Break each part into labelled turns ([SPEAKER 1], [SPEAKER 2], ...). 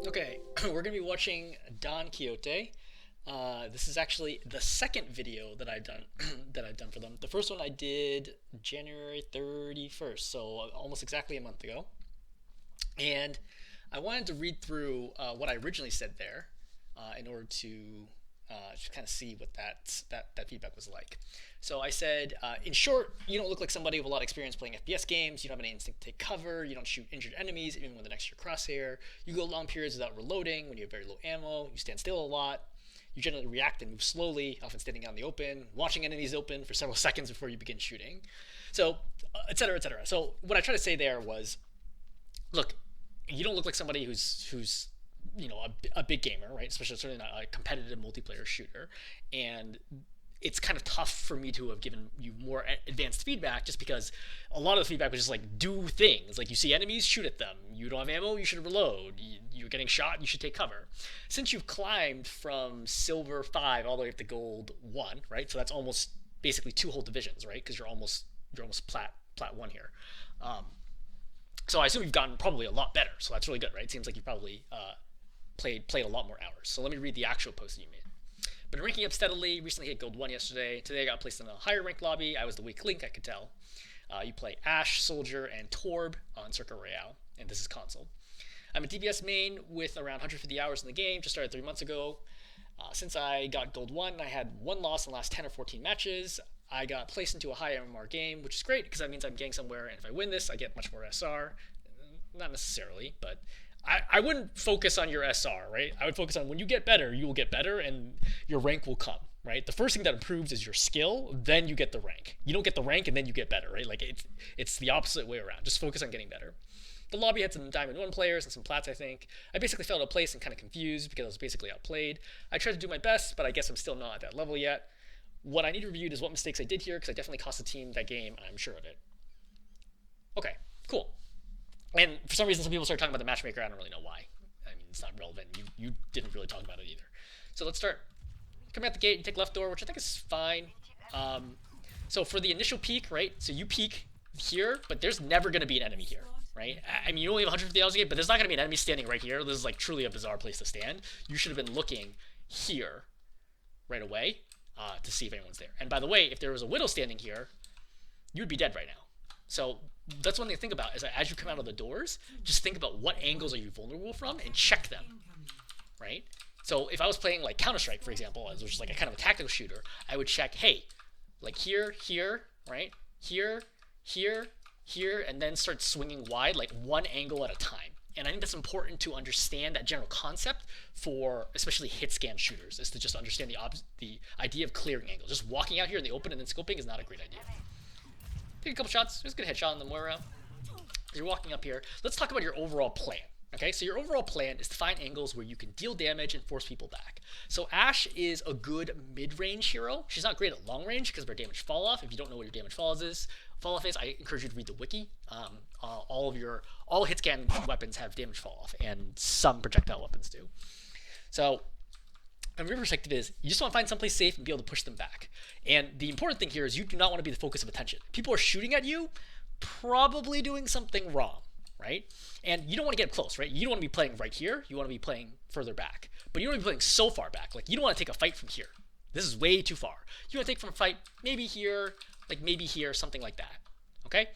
[SPEAKER 1] Okay, we're gonna be watching Don Quixote. This is actually the second video that I've done that I've done for them. The first one I did January 31st, so almost exactly a month ago. And I wanted to read through what I originally said there in order to just kind of see what that feedback was like. So I said, in short, you don't look like somebody with a lot of experience playing FPS games. You don't have any instinct to take cover. You don't shoot injured enemies even when they're next to your crosshair. You go long periods without reloading when you have very low ammo. You stand still a lot. You generally react and move slowly, often standing out in the open, watching enemies open for several seconds before you begin shooting. So, etc., etc. So what I tried to say there was, look, you don't look like somebody who's a big gamer, right? Especially certainly not a competitive multiplayer shooter, and it's kind of tough for me to have given you more advanced feedback just because a lot of the feedback was just like do things like you see enemies, shoot at them. You don't have ammo, you should reload. You're getting shot, you should take cover. Since you've climbed from silver 5 all the way up to gold 1, right? So that's almost basically 2 whole divisions, right? Because you're almost plat 1 here. So I assume you've gotten probably a lot better. So that's really good, right? It seems like you've probably played a lot more hours. So let me read the actual post that you made. Been ranking up steadily. Recently hit gold 1 yesterday. Today I got placed in a higher ranked lobby. I was the weak link, I could tell. You play Ashe, Soldier, and Torb on Circa Royale, and this is console. I'm a DPS main with around 150 hours in the game. Just started 3 months ago. Since I got gold 1, I had 1 loss in the last 10 or 14 matches. I got placed into a high MMR game, which is great because that means I'm getting somewhere, and if I win this, I get much more SR. Not necessarily, but I wouldn't focus on your SR, right? I would focus on when you get better, you will get better, and your rank will come, right? The first thing that improves is your skill, then you get the rank. You don't get the rank and then you get better, right? Like it's the opposite way around. Just focus on getting better. The lobby had some Diamond 1 players and some Plats, I think. I basically fell out of place and kind of confused because I was basically outplayed. I tried to do my best, but I guess I'm still not at that level yet. What I need reviewed is what mistakes I did here, because I definitely cost the team that game, I'm sure of it. Okay, cool. And for some reason, some people started talking about the matchmaker. I don't really know why. I mean, it's not relevant. You didn't really talk about it either. So let's start. Coming out the gate, you take left door, which I think is fine. So for the initial peek, right? So you peek here, but there's never going to be an enemy here, right? I mean, you only have 150 hours a game, but there's not going to be an enemy standing right here. This is like truly a bizarre place to stand. You should have been looking here right away to see if anyone's there. And by the way, if there was a Widow standing here, you would be dead right now. So that's one thing to think about is that as you come out of the doors, just think about what angles are you vulnerable from and check them, right? So if I was playing like Counter-Strike, for example, as which is like a kind of a tactical shooter, I would check, hey, like here, right? Here, and then start swinging wide, like one angle at a time. And I think that's important to understand that general concept for especially hit scan shooters, is to just understand the idea of clearing angles. Just walking out here in the open and then scoping is not a great idea. Take a couple shots. Just a good headshot on the Moira. As you're walking up here, let's talk about your overall plan. Okay, so your overall plan is to find angles where you can deal damage and force people back. So Ashe is a good mid-range hero. She's not great at long range because of her damage fall off. If you don't know what your damage fall off is, I encourage you to read the wiki. All hit scan weapons have damage fall off, and some projectile weapons do. So from your perspective is you just want to find someplace safe and be able to push them back. And the important thing here is you do not want to be the focus of attention. People are shooting at you, probably doing something wrong, right? And you don't want to get up close, right? You don't want to be playing right here. You want to be playing further back. But you don't want to be playing so far back. Like, you don't want to take a fight from here. This is way too far. You want to take from a fight maybe here, like maybe here, something like that, okay?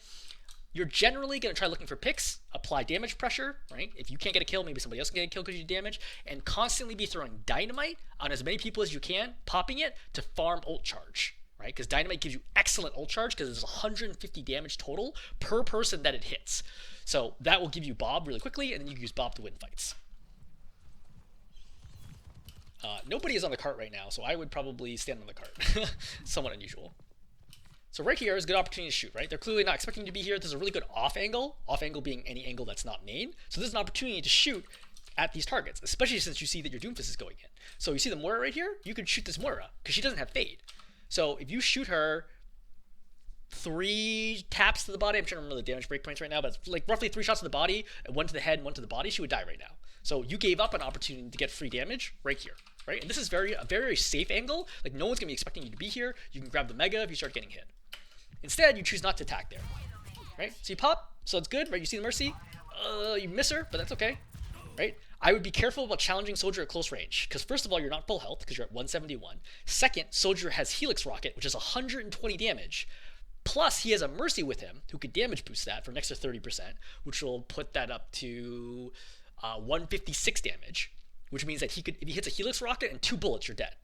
[SPEAKER 1] You're generally going to try looking for picks, apply damage pressure, right? If you can't get a kill, maybe somebody else can get a kill because you do damage, and constantly be throwing dynamite on as many people as you can, popping it to farm ult charge, right? Because dynamite gives you excellent ult charge because it's 150 damage total per person that it hits. So that will give you Bob really quickly, and then you can use Bob to win fights. Nobody is on the cart right now, so I would probably stand on the cart. Somewhat unusual. So right here is a good opportunity to shoot, right? They're clearly not expecting you to be here. There's a really good off angle being any angle that's not main. So this is an opportunity to shoot at these targets, especially since you see that your Doomfist is going in. So you see the Moira right here? You could shoot this Moira, because she doesn't have fade. So if you shoot her 3 taps to the body, I'm trying to remember the damage breakpoints right now, but it's like roughly 3 shots to the body, 1 to the head, 1 to the body, she would die right now. So you gave up an opportunity to get free damage right here, right? And this is a very safe angle. Like, no one's going to be expecting you to be here. You can grab the Mega if you start getting hit. Instead, you choose not to attack there, right? So you pop, so it's good, right? You see the Mercy, you miss her, but that's okay. right? I would be careful about challenging Soldier at close range, because first of all, you're not full health, because you're at 171. Second, Soldier has Helix Rocket, which is 120 damage. Plus, he has a Mercy with him, who could damage boost that for an extra 30%, which will put that up to 156 damage, which means that he could, if he hits a Helix Rocket and 2 bullets, you're dead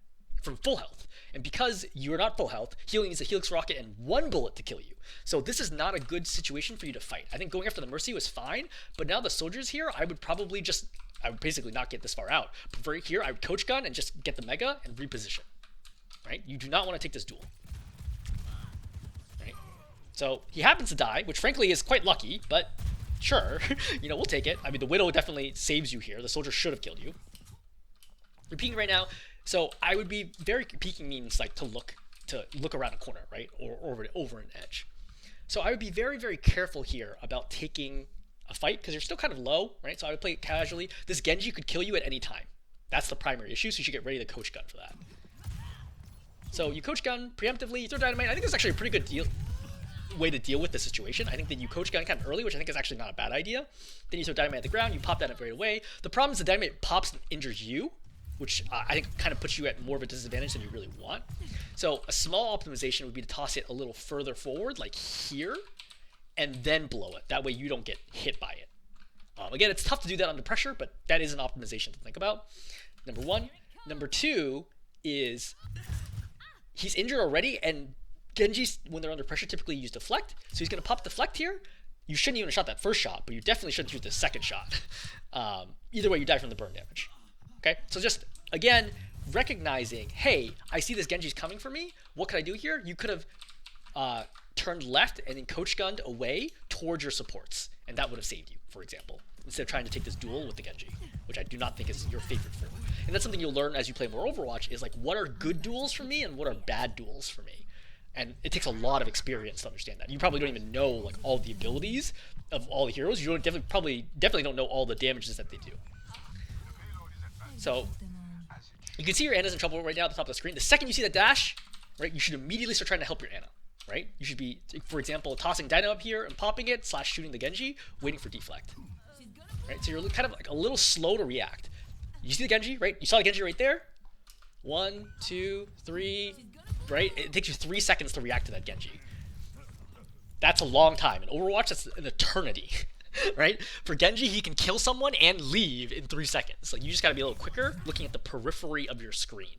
[SPEAKER 1] from full health. And because you're not full health, he only needs a Helix Rocket and 1 bullet to kill you. So this is not a good situation for you to fight. I think going after the Mercy was fine, but now the Soldier's here, I would basically not get this far out. But for here, I would Coach Gun and just get the Mega and reposition, right? You do not want to take this duel, right? So he happens to die, which frankly is quite lucky, but sure, you know, we'll take it. I mean, the Widow definitely saves you here. The Soldier should have killed you. You're peeking right now, so I would be very, peeking means like to look around a corner, right? Or over an edge. So I would be very, very careful here about taking a fight, because you're still kind of low, right? So I would play it casually. This Genji could kill you at any time. That's the primary issue, so you should get ready to Coach Gun for that. So you Coach Gun preemptively, you throw Dynamite. I think that's actually a pretty good way to deal with the situation. I think that you Coach Gun kind of early, which I think is actually not a bad idea. Then you throw Dynamite at the ground, you pop that up right away. The problem is the Dynamite pops and injures you, which I think kind of puts you at more of a disadvantage than you really want. So a small optimization would be to toss it a little further forward, like here, and then blow it. That way you don't get hit by it. Again, it's tough to do that under pressure, but that is an optimization to think about. Number one. Number two is he's injured already, and Genji, when they're under pressure, typically use Deflect. So he's going to pop Deflect here. You shouldn't even have shot that first shot, but you definitely shouldn't use the second shot. Either way, you die from the burn damage. Okay, so just, again, recognizing, hey, I see this Genji's coming for me. What could I do here? You could have turned left and then Coach Gunned away towards your supports, and that would have saved you, for example, instead of trying to take this duel with the Genji, which I do not think is your favorite form. And that's something you'll learn as you play more Overwatch, is like, what are good duels for me and what are bad duels for me? And it takes a lot of experience to understand that. You probably don't even know like all the abilities of all the heroes. You don't definitely don't know all the damages that they do. So you can see your Ana's in trouble right now at the top of the screen. The second you see the dash, right, you should immediately start trying to help your Ana, right? You should be, for example, tossing Dino up here and popping it, / shooting the Genji, waiting for deflect. Right? So you're kind of like a little slow to react. You see the Genji, right? You saw the Genji right there. 1, 2, 3, right? It takes you 3 seconds to react to that Genji. That's a long time. In Overwatch, that's an eternity. Right? For Genji, he can kill someone and leave in 3 seconds. Like, you just gotta be a little quicker looking at the periphery of your screen.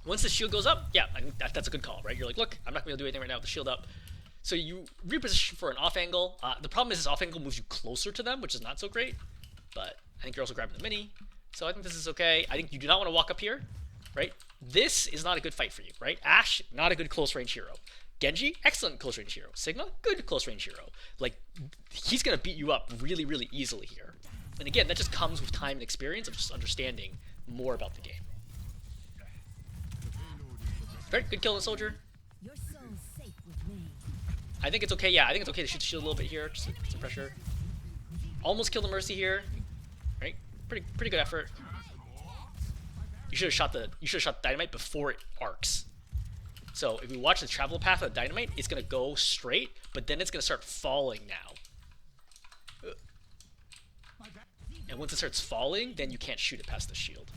[SPEAKER 1] Once the shield goes up, yeah, I think that's a good call, right? You're like, look, I'm not gonna be able to do anything right now with the shield up. So you reposition for an off angle. The problem is this off angle moves you closer to them, which is not so great. But I think you're also grabbing the mini. So I think this is okay. I think you do not want to walk up here, right? This is not a good fight for you, right? Ashe, not a good close range hero. Genji, excellent close range hero. Sigma, good close range hero. Like, he's going to beat you up really, really easily here. And again, that just comes with time and experience of just understanding more about the game. Very good kill on the soldier. I think it's okay, yeah, I think it's okay to shoot the shield a little bit here, just get some pressure. Almost killed the Mercy here, right? Pretty good effort. You should have shot the dynamite before it arcs. So if you watch the travel path of the dynamite, it's gonna go straight, but then it's gonna start falling now. And once it starts falling, then you can't shoot it past the shield.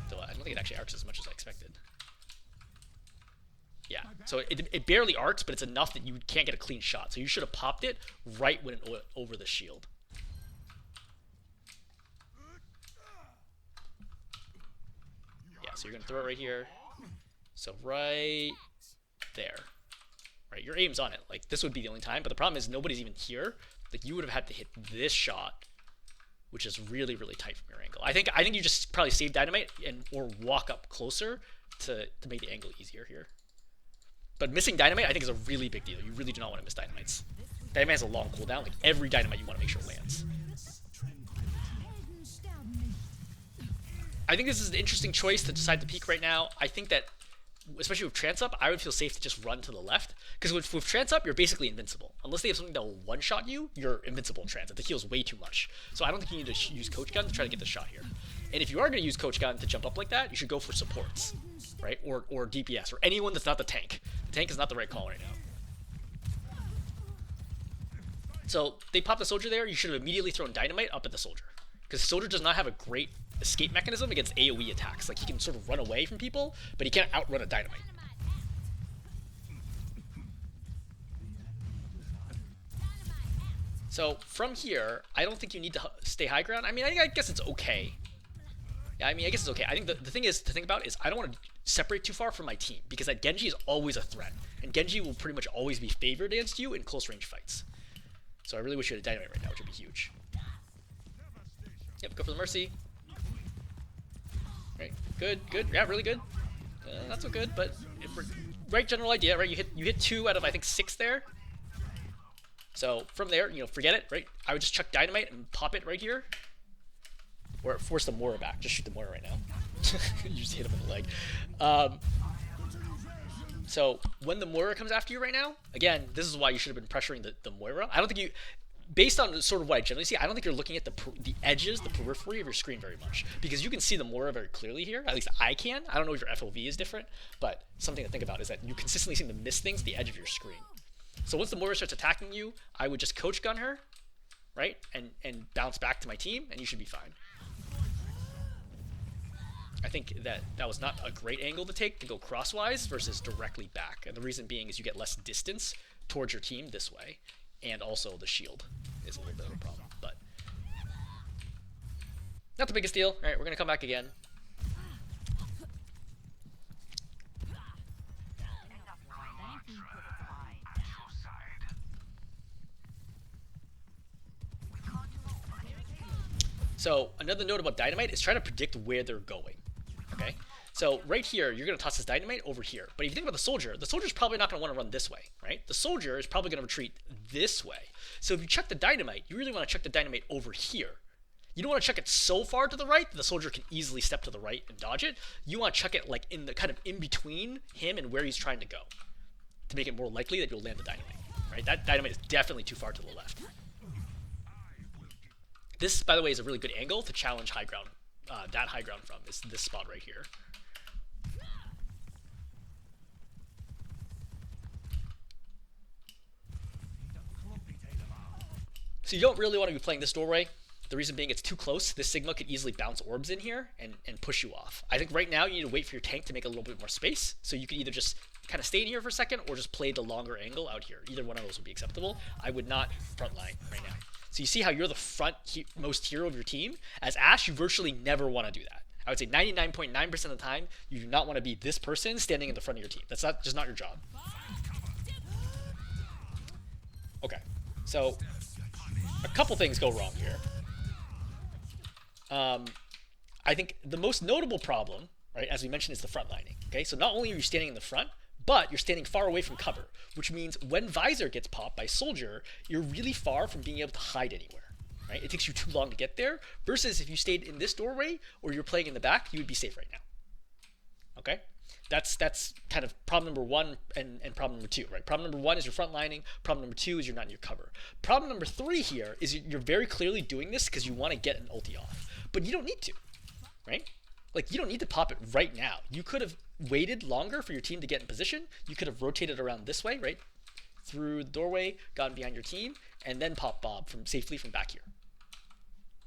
[SPEAKER 1] So I don't think it actually arcs as much as I expected. Yeah, so it barely arcs, but it's enough that you can't get a clean shot. So you should have popped it right when it went over the shield. Yeah, so you're gonna throw it right here. So right there, right? Your aim's on it. Like, this would be the only time, but the problem is nobody's even here. Like, you would have had to hit this shot, which is really, really tight from your angle. I think you just probably save dynamite or walk up closer to make the angle easier here. But missing dynamite, I think, is a really big deal. You really do not want to miss dynamites. Dynamite has a long cooldown. Like, every dynamite you want to make sure lands. I think this is an interesting choice to decide to peek right now. I think that, especially with Trance Up, I would feel safe to just run to the left. Because with Trance Up, you're basically invincible. Unless they have something that will one-shot you, you're invincible in Trance Up. The heal's way too much. So I don't think you need to use Coach Gun to try to get the shot here. And if you are going to use Coach Gun to jump up like that, you should go for supports, right? Or DPS, or anyone that's not the tank. The tank is not the right call right now. So they pop the soldier there. You should have immediately thrown dynamite up at the soldier, because the soldier does not have a great escape mechanism against AoE attacks. Like, he can sort of run away from people, but he can't outrun a dynamite. So from here, I don't think you need to stay high ground. I mean, I guess it's okay. Yeah, I mean, I guess it's okay. I think the thing is to think about is I don't want to separate too far from my team, because that Genji is always a threat, and Genji will pretty much always be favored against you in close range fights. So I really wish you had a dynamite right now, which would be huge. Yep, go for the Mercy. Right, good, good. Yeah, really good. Not so good, but right general idea, right? You hit 2 out of, I think, 6 there. So from there, you know, forget it, right? I would just chuck dynamite and pop it right here. Or force the Moira back. Just shoot the Moira right now. You just hit him in the leg. So when the Moira comes after you right now, again, this is why you should have been pressuring the Moira. I don't think you, based on sort of what I generally see, I don't think you're looking at the edges, the periphery of your screen very much, because you can see the Moira very clearly here. At least I can. I don't know if your FOV is different, but something to think about is that you consistently seem to miss things at the edge of your screen. So once the Moira starts attacking you, I would just coach gun her, right, and bounce back to my team, and you should be fine. I think that was not a great angle to take, to go crosswise versus directly back. And the reason being is you get less distance towards your team this way, and also the shield is a little bit of a problem. But not the biggest deal. All right, we're going to come back again. So another note about dynamite is try to predict where they're going. Okay, so right here you're going to toss this dynamite over here, but if you think about the soldier's probably not going to want to run this way, right? The soldier is probably going to retreat this way. So if you chuck the dynamite, you really want to chuck the dynamite over here. You don't want to chuck it so far to the right that the soldier can easily step to the right and dodge it. You want to chuck it like in the kind of in between him and where he's trying to go, to make it more likely that you'll land the dynamite, right? That dynamite is definitely too far to the left. This, by the way, is a really good angle to challenge high ground. That high ground from is this spot right here. So you don't really want to be playing this doorway. The reason being it's too close. This Sigma could easily bounce orbs in here and push you off. I think right now you need to wait for your tank to make a little bit more space. So you could either just kind of stay in here for a second or just play the longer angle out here. Either one of those would be acceptable. I would not frontline right now. So you see how you're the most hero of your team? As Ashe, you virtually never want to do that. I would say 99.9% of the time, you do not want to be this person standing in the front of your team. That's just not your job. Okay, so a couple things go wrong here. I think the most notable problem, right, as we mentioned, is the front lining. Okay, so not only are you standing in the front, but you're standing far away from cover, which means when Visor gets popped by Soldier, you're really far from being able to hide anywhere, right? It takes you too long to get there, versus if you stayed in this doorway or you're playing in the back, you would be safe right now. Okay? That's kind of problem number 1 and problem number 2, right? Problem number 1 is your front lining. Problem number 2 is you're not in your cover. Problem number 3 here is you're very clearly doing this because you want to get an ulti off, but you don't need to, right? Like, you don't need to pop it right now. You could have waited longer for your team to get in position. You could have rotated around this way, right? Through the doorway, gotten behind your team, and then pop Bob safely from back here.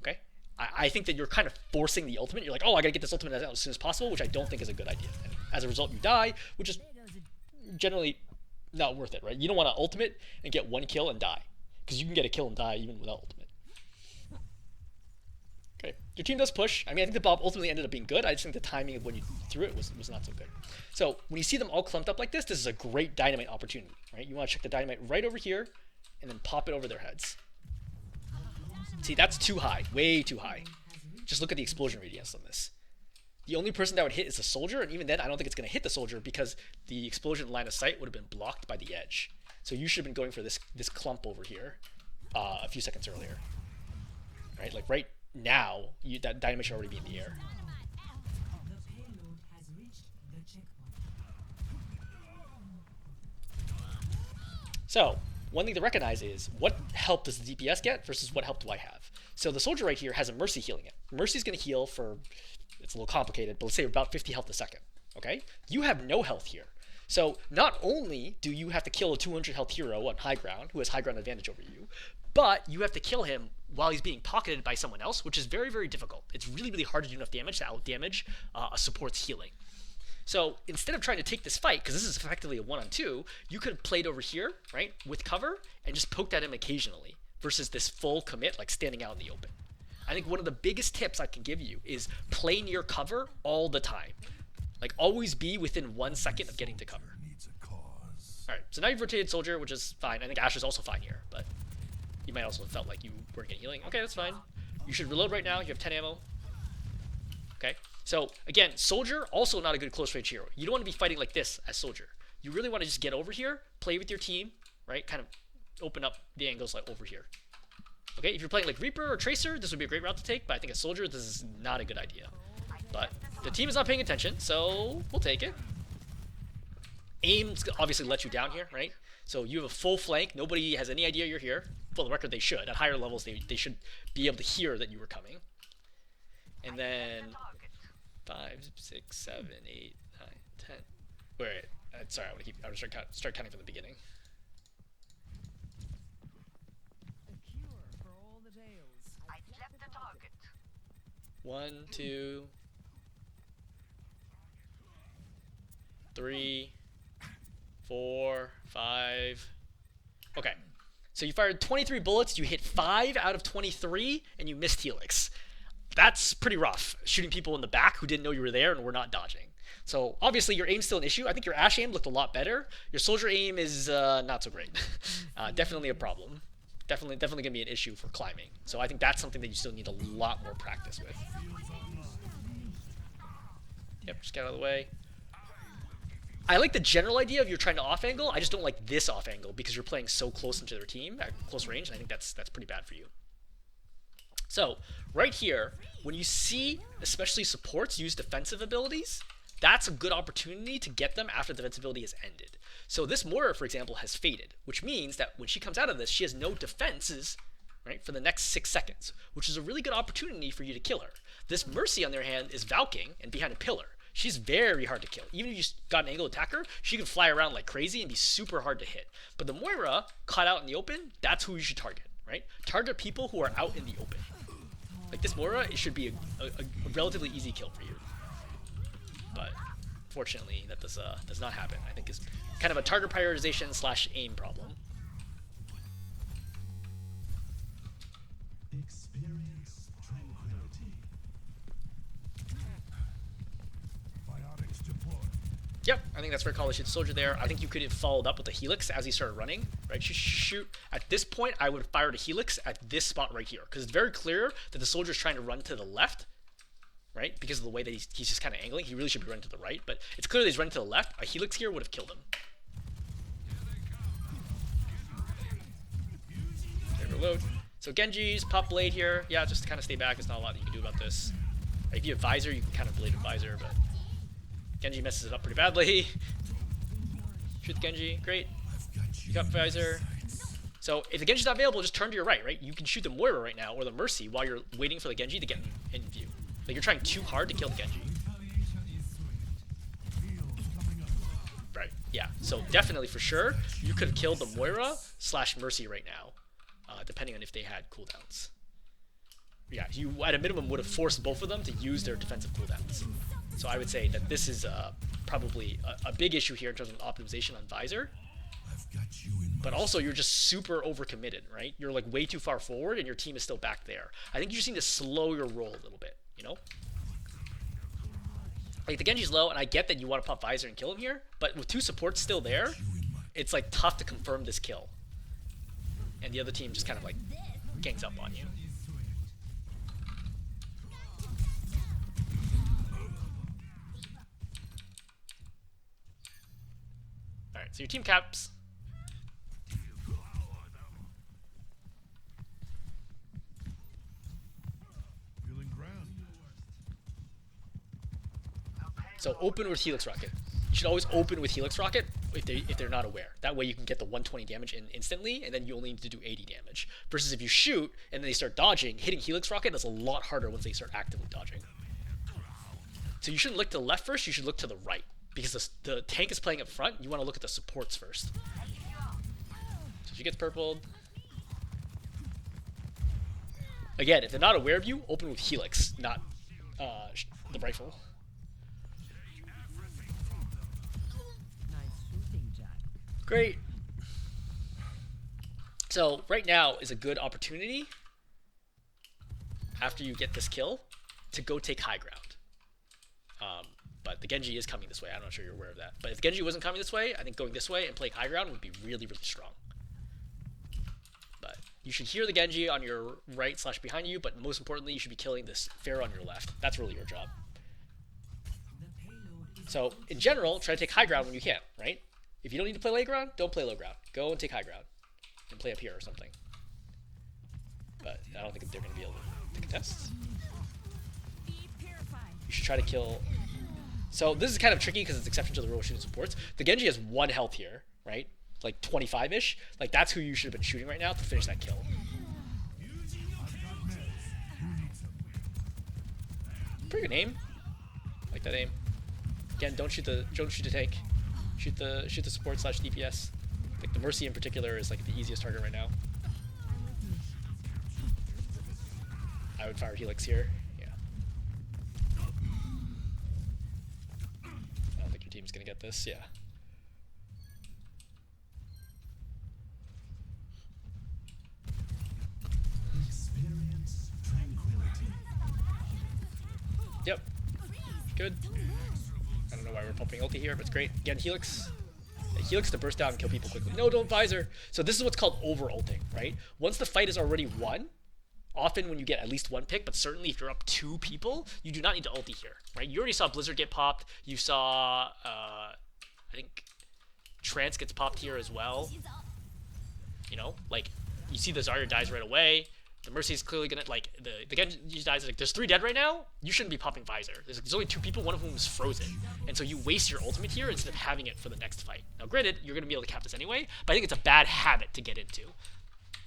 [SPEAKER 1] Okay? I think that you're kind of forcing the ultimate. You're like, oh, I gotta get this ultimate out as soon as possible, which I don't think is a good idea. And as a result, you die, which is generally not worth it, right? You don't want to ultimate and get 1 kill and die, because you can get a kill and die even without ultimate. Okay, your team does push. I mean, I think the Bob ultimately ended up being good. I just think the timing of when you threw it was not so good. So when you see them all clumped up like this is a great dynamite opportunity, right? You want to check the dynamite right over here and then pop it over their heads. See, that's too high, way too high. Just look at the explosion radius on this. The only person that would hit is the soldier, and even then I don't think it's going to hit the soldier because the explosion line of sight would have been blocked by the edge. So you should have been going for this clump over here a few seconds earlier. Right? Like right now, that dynamite should already be in the air. So, one thing to recognize is what help does the DPS get versus what help do I have? So the soldier right here has a Mercy healing it. Mercy's going to heal for, it's a little complicated, but let's say about 50 health a second. Okay? You have no health here. So not only do you have to kill a 200 health hero on high ground, who has high ground advantage over you, but you have to kill him while he's being pocketed by someone else, which is very, very difficult. It's really, really hard to do enough damage to out-damage a support's healing. So instead of trying to take this fight, because this is effectively a 1-on-2, you could have played over here, right, with cover, and just poked at him occasionally, versus this full commit, like standing out in the open. I think one of the biggest tips I can give you is play near cover all the time. Like, always be within 1 second of getting to cover. Alright, so now you've rotated Soldier, which is fine. I think Ashe is also fine here, but you might also have felt like you weren't getting healing. Okay, that's fine. You should reload right now. You have 10 ammo. Okay, so again, Soldier, also not a good close range hero. You don't want to be fighting like this as Soldier. You really want to just get over here, play with your team, right? Kind of open up the angles like over here. Okay, if you're playing like Reaper or Tracer, this would be a great route to take, but I think as Soldier, this is not a good idea. But the team is not paying attention, so we'll take it. Aim's obviously let you down here, right? So you have a full flank. Nobody has any idea you're here. For the record, they should. At higher levels, they should be able to hear that you were coming. And then 5, 6, 7, 8, 9, 10. Wait, sorry, I want to start counting from the beginning. 1, 2, 3, 4, 5. Okay. So you fired 23 bullets, you hit 5 out of 23, and you missed Helix. That's pretty rough, shooting people in the back who didn't know you were there and were not dodging. So obviously your aim's still an issue. I think your Ashe aim looked a lot better. Your Soldier aim is not so great. Definitely a problem. Definitely going to be an issue for climbing. So I think that's something that you still need a lot more practice with. Yep, just get out of the way. I like the general idea of you're trying to off-angle. I just don't like this off-angle because you're playing so close into their team at close range, and I think that's pretty bad for you. So, right here, when you see especially supports use defensive abilities, that's a good opportunity to get them after the defensive ability has ended. So this Moira, for example, has faded, which means that when she comes out of this, she has no defenses, right, for the next 6 seconds, which is a really good opportunity for you to kill her. This Mercy, on the other hand, is Valking and behind a pillar. She's very hard to kill. Even if you got an angle attack her, she can fly around like crazy and be super hard to hit. But the Moira, caught out in the open, that's who you should target, right? Target people who are out in the open. Like this Moira, it should be a relatively easy kill for you. But fortunately, that does not happen. I think is kind of a target prioritization / aim problem.
[SPEAKER 2] Experience tranquility. Biotics deployed.
[SPEAKER 1] Yep, I think that's very call. Should Soldier there. I think you could have followed up with a Helix as he started running, right? Shoot. At this point, I would have fired a Helix at this spot right here, because it's very clear that the Soldier's trying to run to the left, right? Because of the way that he's just kind of angling. He really should be running to the right, but it's clear that he's running to the left. A Helix here would have killed him. Okay, reload. So Genji's pop blade here. Yeah, just kind of stay back. There's not a lot that you can do about this. If you have Visor, you can kind of blade a Visor, but Genji messes it up pretty badly. Shoot the Genji. Great. You got Visor. So if the Genji's not available, just turn to your right? You can shoot the Moira right now, or the Mercy, while you're waiting for the Genji to get in view. Like, you're trying too hard to kill the Genji. Right, yeah. So definitely, for sure, you could have killed the Moira / Mercy right now, depending on if they had cooldowns. Yeah, you, at a minimum, would have forced both of them to use their defensive cooldowns. So I would say that this is probably a big issue here in terms of optimization on Visor. But also, you're just super overcommitted, right? You're like way too far forward, and your team is still back there. I think you just need to slow your roll a little bit, you know? Like, the Genji's low, and I get that you want to pop Visor and kill him here, but with 2 supports still there, it's like tough to confirm this kill. And the other team just kind of like gangs up on you. Alright, so your team caps. So open with Helix Rocket. You should always open with Helix Rocket if they're not aware. That way you can get the 120 damage in instantly, and then you only need to do 80 damage. Versus if you shoot and then they start dodging, hitting Helix Rocket is a lot harder once they start actively dodging. So you shouldn't look to the left first, you should look to the right. because the tank is playing up front, you want to look at the supports first. So she gets purpled. Again, if they're not aware of you, open with Helix, not the rifle. Great. So right now is a good opportunity, after you get this kill, to go take high ground. But the Genji is coming this way. I'm not sure you're aware of that. But if Genji wasn't coming this way, I think going this way and playing high ground would be really, really strong. But you should hear the Genji on your right / behind you, but most importantly, you should be killing this Pharah on your left. That's really your job. So, in general, try to take high ground when you can, right? If you don't need to play low ground, don't play low ground. Go and take high ground. And play up here or something. But I don't think they're going to be able to contest. You should try to kill... So this is kind of tricky because it's exception to the rule of shooting supports. The Genji has 1 health here, right? Like 25-ish. Like that's who you should have been shooting right now to finish that kill. Pretty good aim. Like that aim. Again, don't shoot the tank. Shoot the support / DPS. Like the Mercy in particular is like the easiest target right now. I would fire Helix here. Yeah. I don't think your team's gonna get this. Yeah.
[SPEAKER 2] Experience tranquility.
[SPEAKER 1] Yep. Good. I don't know why we're pumping ulti here, but it's great. Again, Helix. Helix to burst down and kill people quickly. No, don't visor. So this is what's called over-ulting, right? Once the fight is already won, often when you get at least 1 pick, but certainly if you're up 2 people, you do not need to ulti here, right? You already saw Blizzard get popped. You saw, I think, Trance gets popped here as well. You know, like, you see the Zarya dies right away. The Mercy is clearly gonna, like, the Genji dies, like, there's 3 dead right now. You shouldn't be popping Visor. There's only 2 people, one of whom is frozen. And so you waste your ultimate here instead of having it for the next fight. Now, granted, you're gonna be able to cap this anyway, but I think it's a bad habit to get into,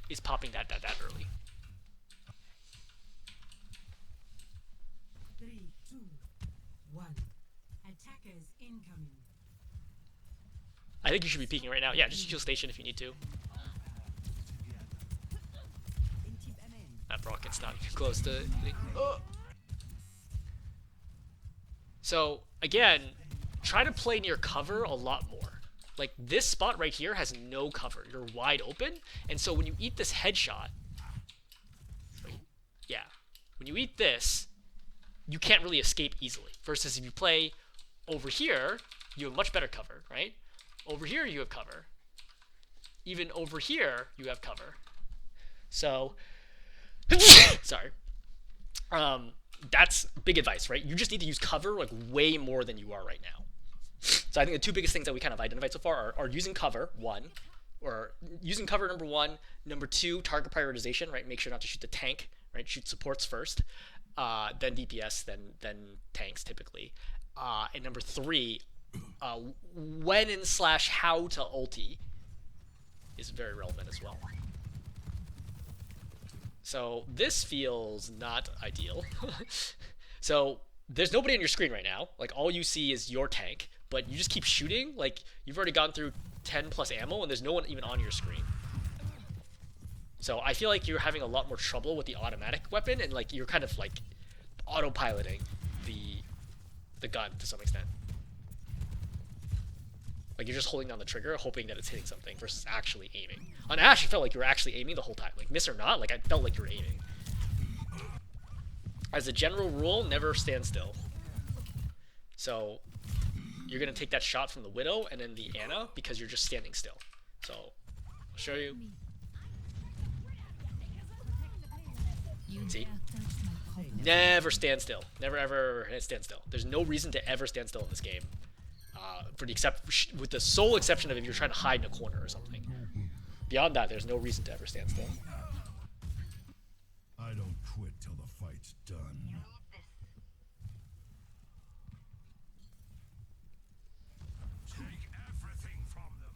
[SPEAKER 1] is popping that early.
[SPEAKER 3] 3, 2, 1. Attackers incoming.
[SPEAKER 1] I think you should be peeking right now. Yeah, just kill station if you need to. That rocket's not even close to... So, again, try to play near cover a lot more. Like, this spot right here has no cover. You're wide open, and so when you eat this headshot... Yeah. When you eat this, you can't really escape easily. Versus if you play over here, you have much better cover, right? Over here, you have cover. Even over here, you have cover. So... Sorry. That's big advice, right? You just need to use cover like way more than you are right now. So I think the 2 biggest things that we kind of identified so far are using cover, 1, or using cover number 1, number 2, target prioritization, right? Make sure not to shoot the tank, right? Shoot supports first, then DPS, then tanks typically, and number 3, when and / how to ulti is very relevant as well. So this feels not ideal. So there's nobody on your screen right now. Like all you see is your tank, but you just keep shooting. Like you've already gone through 10 plus ammo and there's no one even on your screen. So I feel like you're having a lot more trouble with the automatic weapon and like you're kind of like autopiloting the gun to some extent. Like you're just holding down the trigger, hoping that it's hitting something versus actually aiming. On Ashe, it felt like you were actually aiming the whole time. Like miss or not, like I felt like you were aiming. As a general rule, never stand still. So you're gonna take that shot from the Widow and then the Ana because you're just standing still. So I'll show you. See? Never stand still. Never ever stand still. There's no reason to ever stand still in this game. With the sole exception of if you're trying to hide in a corner or something. Beyond that, there's no reason to ever stand still.
[SPEAKER 2] I don't quit till the fight's done. Take everything from them.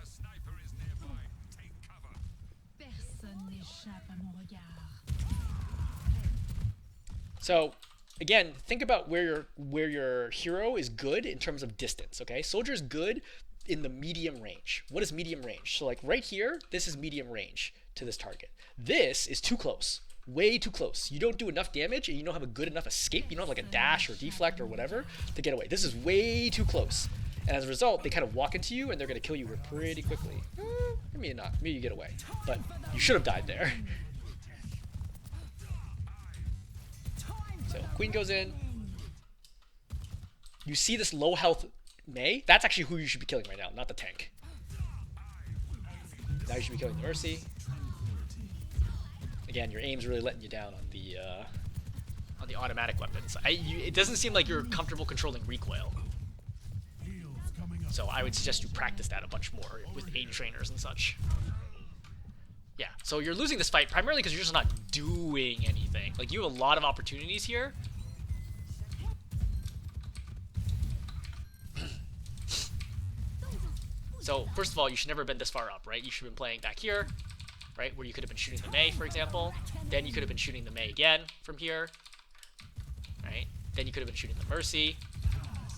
[SPEAKER 2] A sniper is nearby. Take cover.
[SPEAKER 3] Personne n'échappe à mon regard.
[SPEAKER 1] So, again, think about where your hero is good in terms of distance. Okay, soldier's good in the medium range. What is medium range? So like right here, this is medium range to this target. This is too close, way too close. You don't do enough damage, and you don't have a good enough escape. You don't have like a dash or deflect or whatever to get away. This is way too close, and as a result, they kind of walk into you, and they're gonna kill you pretty quickly. Maybe not. Maybe you get away, but you should have died there. So Queen goes in. You see this low health Mei? That's actually who you should be killing right now, not the tank. Now you should be killing the Mercy. Again, your aim's really letting you down on the automatic weapons. It doesn't seem like you're comfortable controlling recoil. So I would suggest you practice that a bunch more with aim trainers and such. Yeah, so you're losing this fight primarily because you're just not doing anything. Like, you have a lot of opportunities here. So, first of all, you should never have been this far up, right? You should have been playing back here, right? Where you could have been shooting the Mei, for example. Then you could have been shooting the Mei again from here, right? Then you could have been shooting the Mercy.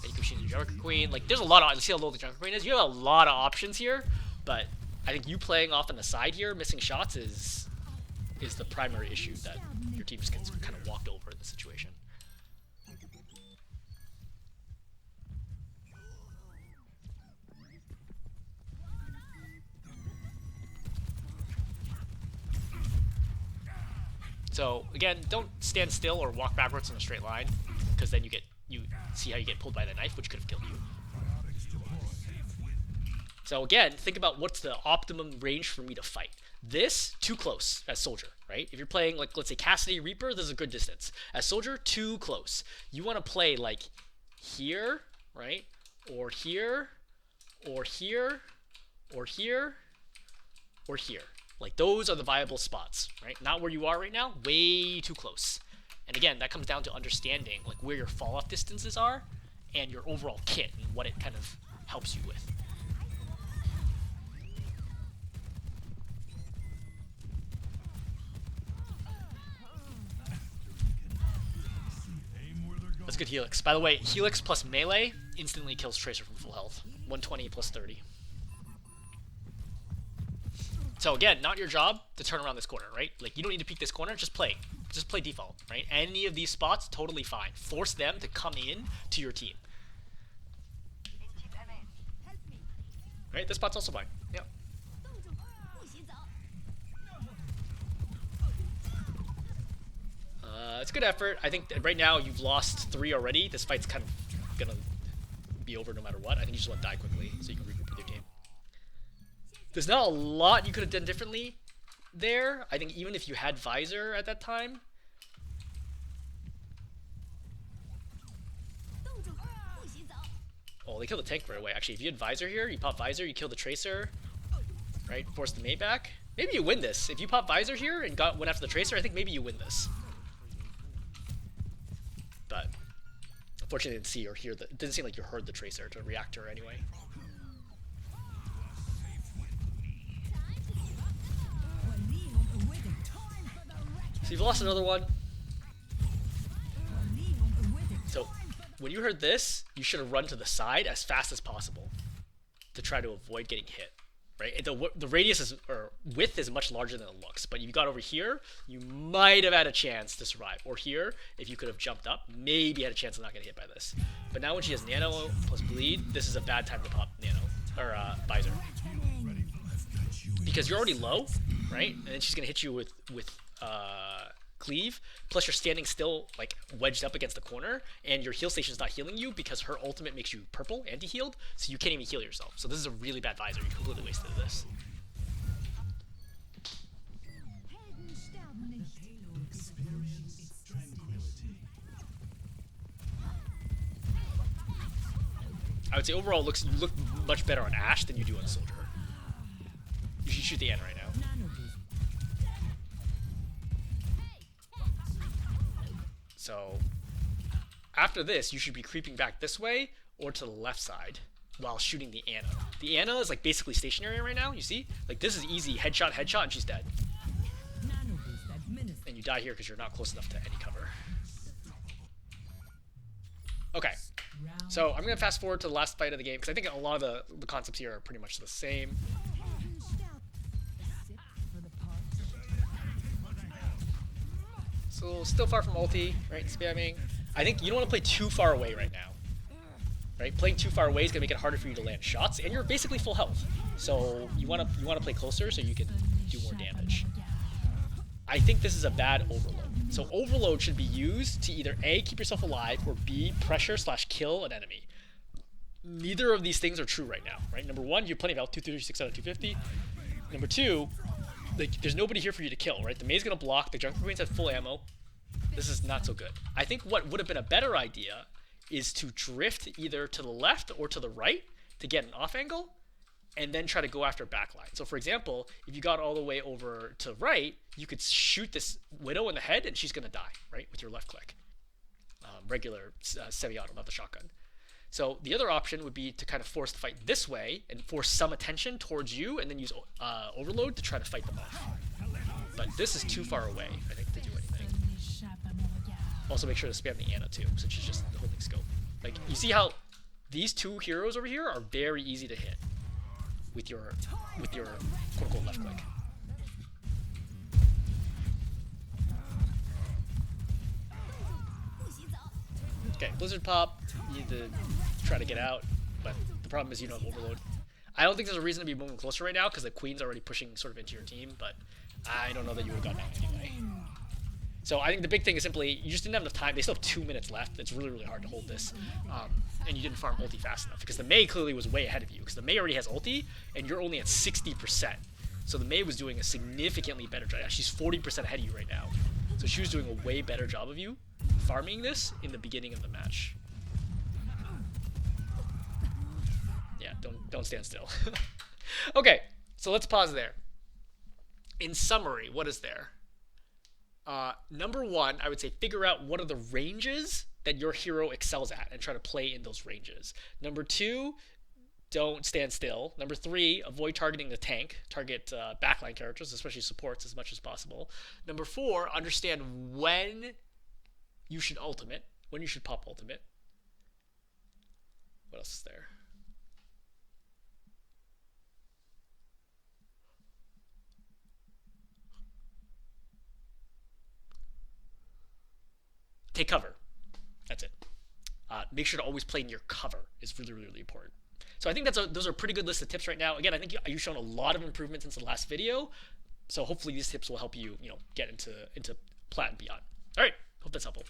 [SPEAKER 1] Then you could be shooting the Junker Queen. Like, there's a lot of... See how low the Junker Queen is? You have a lot of options here, but I think you playing off on the side here, missing shots, is the primary issue that your team just gets kind of walked over in this situation. So again, don't stand still or walk backwards in a straight line, because then you see how you get pulled by the knife, which could have killed you. So again, think about what's the optimum range for me to fight. This, too close as soldier, right? If you're playing, like, let's say Cassidy Reaper, this is a good distance. As soldier, too close. You want to play like here, right? Or here, or here, or here, or here. Like, those are the viable spots, right? Not where you are right now, way too close. And again, that comes down to understanding like where your fall-off distances are and your overall kit and what it kind of helps you with. That's good Helix. By the way, Helix plus melee instantly kills Tracer from full health. 120 plus 30. So again, not your job to turn around this corner, right? Like, you don't need to peek this corner, just play. Just play default, right? Any of these spots, totally fine. Force them to come in to your team. Right, this spot's also fine. Yep. It's a good effort. I think that right now you've lost 3 already. This fight's kind of gonna be over no matter what. I think you just want to die quickly so you can regroup with your team. There's not a lot you could have done differently there. I think even if you had Visor at that time. Oh, they killed the tank right away. Actually, if you had Visor here, you pop Visor, you kill the Tracer, right? Force the mate back. Maybe you win this. If you pop Visor here and went after the Tracer, I think maybe you win this. But unfortunately, I didn't see or hear it didn't seem like you heard the Tracer to react to her anyway. So you've lost another one. So when you heard this, you should have run to the side as fast as possible to try to avoid getting hit. Right? The radius is, or width is much larger than it looks, but if you got over here, you might have had a chance to survive. Or here, if you could have jumped up, maybe had a chance of not getting hit by this. But now when she has Nano plus Bleed, this is a bad time to pop Nano, or Visor. Because you're already low, right? And then she's going to hit you with Cleave, plus you're standing still, like, wedged up against the corner, and your heal station's not healing you because her ultimate makes you purple, anti-healed, so you can't even heal yourself. So this is a really bad Visor. You completely wasted this. I would say overall you look much better on Ashe than you do on Soldier. You should shoot the end right now. So after this, you should be creeping back this way or to the left side while shooting the Ana. The Ana is like basically stationary right now, you see? Like, this is easy. Headshot, headshot, and she's dead. And you die here because you're not close enough to any cover. Okay, so I'm gonna fast forward to the last fight of the game because I think a lot of the concepts here are pretty much the same. So still far from ulti, right? Spamming. I think you don't want to play too far away right now. Right? Playing too far away is gonna make it harder for you to land shots, and you're basically full health. So you wanna play closer so you can do more damage. I think this is a bad overload. So overload should be used to either A, keep yourself alive, or B, pressure/kill an enemy. Neither of these things are true right now, right? Number one, you have plenty of health, 236 out of 250. Number two, like, there's nobody here for you to kill, right? The Mei's gonna block, the Junker Queens have full ammo. This is not so good. I think what would have been a better idea is to drift either to the left or to the right to get an off angle, and then try to go after backline. So for example, if you got all the way over to right, you could shoot this Widow in the head and she's gonna die, right, with your left click. Regular semi-auto, not the shotgun. So the other option would be to kind of force the fight this way and force some attention towards you and then use overload to try to fight them off. But this is too far away, I think, to do anything. Also make sure to spam the Ana too, since she's just holding scope. Like, you see how these two heroes over here are very easy to hit with your quote-unquote left click. Okay, Blizzard pop. You need to try to get out, but the problem is you don't have overload. I don't think there's a reason to be moving closer right now because the Queen's already pushing sort of into your team, but I don't know that you would have gotten out anyway. So I think the big thing is simply you just didn't have enough time. They still have 2 minutes left. It's really, really hard to hold this. And you didn't farm ulti fast enough because the Mei clearly was way ahead of you because the Mei already has ulti and you're only at 60%. So the Mei was doing a significantly better job. She's 40% ahead of you right now. So she was doing a way better job of you farming this in the beginning of the match. Yeah, don't stand still. Okay, so let's pause there. In summary, what is there? Number one, I would say figure out what are the ranges that your hero excels at and try to play in those ranges. Number two, don't stand still. Number three, avoid targeting the tank. Target backline characters, especially supports, as much as possible. Number four, understand when you should ultimate, when you should pop ultimate. What else is there? Take cover. That's it. Make sure to always play near cover is really, really, really important. So I think those are a pretty good list of tips right now. Again, I think you've shown a lot of improvement since the last video. So hopefully these tips will help you, get into plat and beyond. All right. Hope that's helpful.